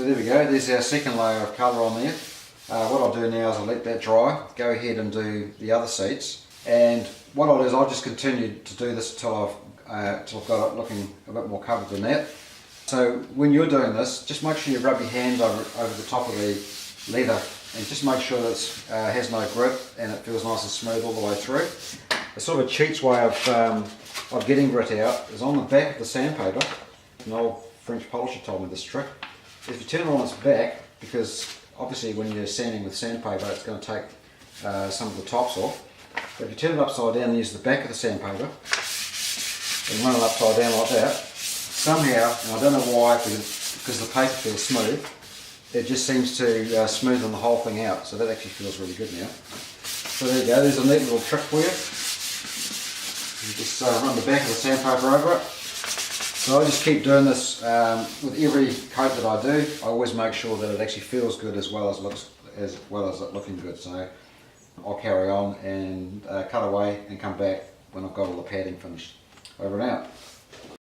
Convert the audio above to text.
So there we go, there's our second layer of colour on there. What I'll do now is I'll let that dry, go ahead and do the other seats, and what I'll do is I'll just continue to do this until I've got it looking a bit more covered than that. So when you're doing this, just make sure you rub your hand over the top of the leather and just make sure that it has no grip and it feels nice and smooth all the way through. A sort of a cheats way of getting grit out is on the back of the sandpaper. An old French polisher told me this trick. If you turn it on its back, because obviously when you're sanding with sandpaper it's going to take some of the tops off. But if you turn it upside down and use the back of the sandpaper and run it upside down like that, somehow, and I don't know why, because the paper feels smooth, it just seems to smoothen the whole thing out. So that actually feels really good now. So there you go, there's a neat little trick for you. You just run the back of the sandpaper over it. So I just keep doing this with every coat that I do. I always make sure that it actually feels good as well as it looking good. So I'll carry on and cut away and come back when I've got all the padding finished. Over and out.